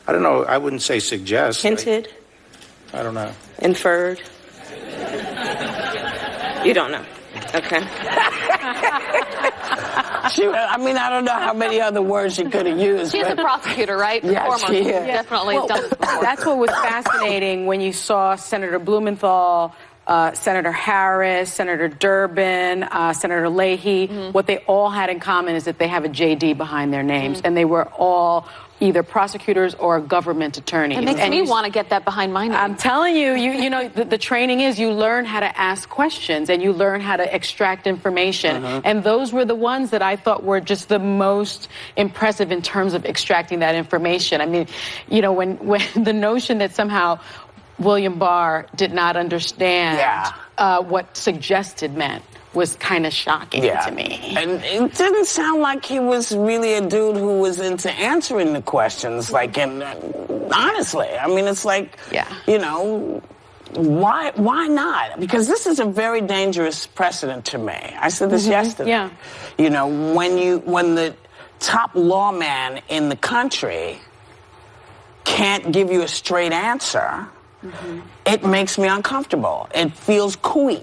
I don't know. I wouldn't say suggest. Hinted? I don't know. Inferred? You don't know. Okay. I don't know how many other words she could have used. She's a prosecutor, right? Yeah, she is. Definitely done this before. That's what was fascinating when you saw Senator Blumenthal, Senator Harris, Senator Durbin, Senator Leahy. What they all had in common is that they have a JD behind their names, and they were all either prosecutors or government attorneys. It makes me want to get that behind my name. I'm telling you, you know, the training is you learn how to ask questions and you learn how to extract information. And those were the ones that I thought were just the most impressive in terms of extracting that information. I mean, you know, when the notion that somehow William Barr did not understand what suggested meant was kind of shocking to me. And it didn't sound like he was really a dude who was into answering the questions. Like, and honestly, I mean, it's like, you know, why not? Because this is a very dangerous precedent to me. I said this yesterday. You know, when the top lawman in the country can't give you a straight answer, it makes me uncomfortable. It feels cooey.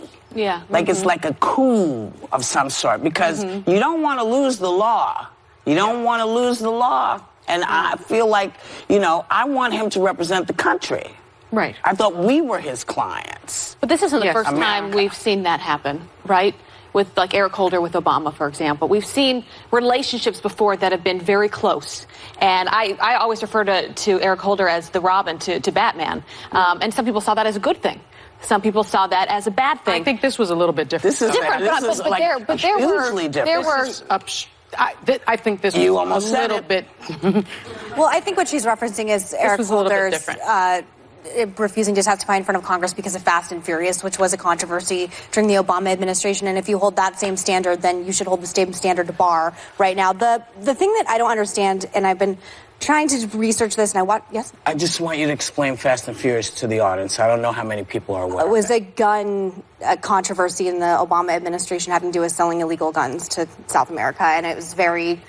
Like it's like a coup of some sort, because you don't want to lose the law. You don't want to lose the law. And I feel like, you know, I want him to represent the country. Right. I thought we were his clients. But this isn't the first time we've seen that happen, right? With like Eric Holder with Obama, for example. We've seen relationships before that have been very close. And I always refer to Eric Holder as the Robin to Batman. And some people saw that as a good thing. Some people saw that as a bad thing. I think this was a little bit different. This is different, but there were. I think this was you almost a said little bit. Well, I think what she's referencing is Eric Holder's refusing to testify in front of Congress because of Fast and Furious, which was a controversy during the Obama administration. And if you hold that same standard, then you should hold the same standard to Barr right now. The thing that I don't understand, and I've been trying to research this, and I just want you to explain Fast and Furious to the audience. I don't know how many people are aware. It was a gun controversy in the Obama administration having to do with selling illegal guns to South America, and it was very,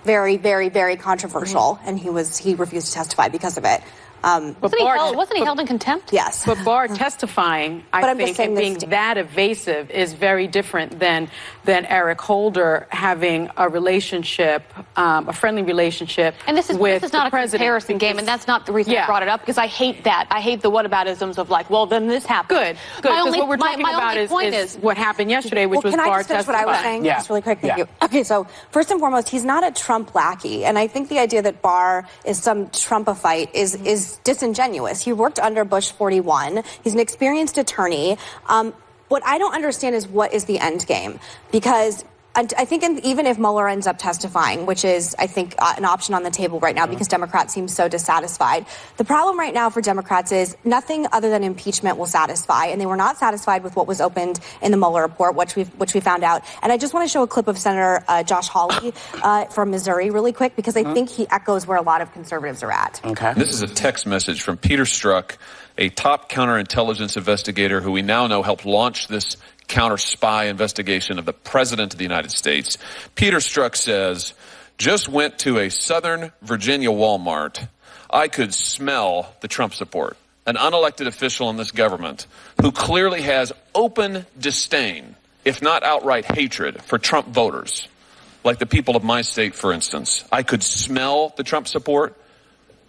very controversial. And he refused to testify because of it. Wasn't he held in contempt? Yes. But Barr testifying, I think, and being that evasive is very different than Eric Holder having a relationship, a friendly relationship. And this is not a comparison game, and that's not the reason I brought it up, because I hate that. I hate the whataboutisms of like, well, then this happened. Good. Because what we're talking about is what happened yesterday, which was Barr testifying. What I was saying? Just really quick, thank you. Okay, so first and foremost, he's not a Trump lackey, and I think the idea that Barr is some Trumpafite is disingenuous. He worked under Bush 41. He's an experienced attorney. What I don't understand is what is the end game, because I think even if Mueller ends up testifying, which is, I think, an option on the table right now because Democrats seem so dissatisfied. The problem right now for Democrats is nothing other than impeachment will satisfy, and they were not satisfied with what was opened in the Mueller report, which we found out. And I just want to show a clip of Senator Josh Hawley from Missouri really quick, because I think he echoes where a lot of conservatives are at. Okay. This is a text message from Peter Strzok, a top counterintelligence investigator who we now know helped launch this counter-spy investigation of the President of the United States. Peter Strzok says, just went to a Southern Virginia Walmart. I could smell the Trump support. An unelected official in this government who clearly has open disdain, if not outright hatred, for Trump voters, like the people of my state, for instance. I could smell the Trump support,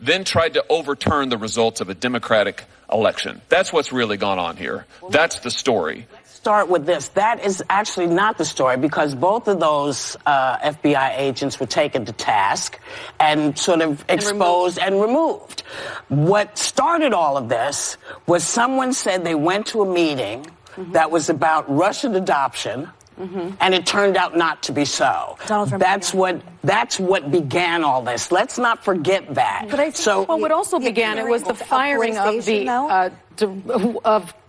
then tried to overturn the results of a Democratic election. That's what's really gone on here. That's the story. Start with this. That is actually not the story, because both of those FBI agents were taken to task and sort of exposed and removed. What started all of this was someone said they went to a meeting that was about Russian adoption, and it turned out not to be so. That's what began all this. Let's not forget that. But what also began it was the firing of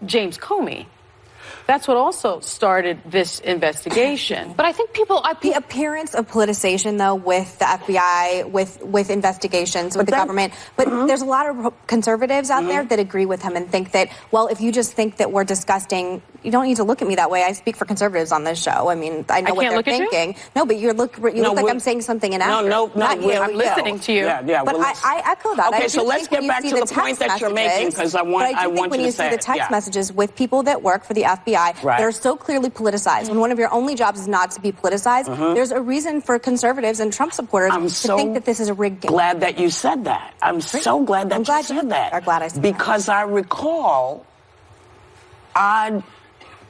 James Comey. That's what also started this investigation. But I think the appearance of politicization, though, with the FBI, with investigations, with the government. But there's a lot of conservatives out there that agree with him and think that, well, if you just think that we're disgusting, you don't need to look at me that way. I speak for conservatives on this show. I mean, I know I what can't they're look at you? thinking. No, but you look like I'm saying something inaccurate. No, Not you. I'm listening to you. Yeah, But I echo that. Okay, I so do let's think when get you back see to the text point that you're making, messages- because I but want I do think when you you to say see the it. text Yeah. messages with people that work for the FBI Right. that are so clearly politicized, when one of your only jobs is not to be politicized, there's a reason for conservatives and Trump supporters to think that this is a rigged game. Glad that you said that. I'm so glad that I'm glad you said that. are glad I said that. Because I recall odd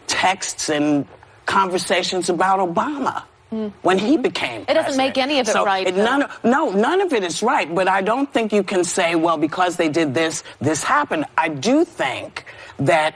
texts and conversations about Obama when he became It doesn't make any of it right, though. None of it is right, but I don't think you can say, well, because they did this, this happened. I do think that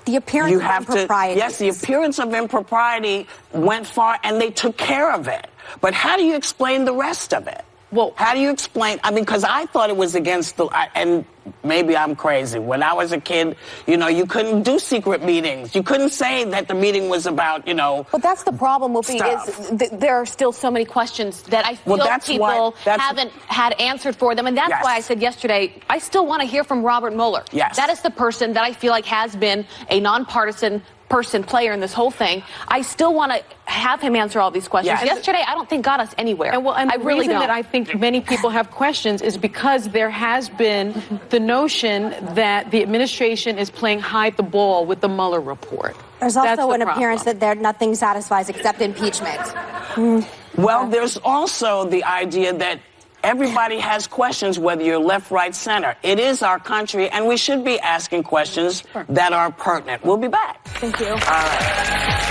The appearance you of have to, impropriety. yes, the appearance of impropriety went far, and they took care of it. But how do you explain the rest of it? Well, How do you explain? I mean, because I thought it was against the, and maybe I'm crazy. When I was a kid, you couldn't do secret meetings. You couldn't say that the meeting was about, But that's the problem, Whoopi, Stuff. is there are still so many questions that I feel that's people why- haven't had answered for them. And that's Yes. why I said yesterday, I still want to hear from Robert Mueller. Yes. That is the person that I feel like has been a nonpartisan player in this whole thing. I still want to have him answer all these questions. Yes. Yesterday, I don't think got us anywhere. And I the really reason don't. that I think many people have questions is because there has been the notion that the administration is playing hide the ball with the Mueller report. There's That's also the an appearance problem. that nothing satisfies except impeachment. well, there's also the idea that everybody has questions, whether you're left, right, center. It is our country, and we should be asking questions that are pertinent. We'll be back. Thank you. All right.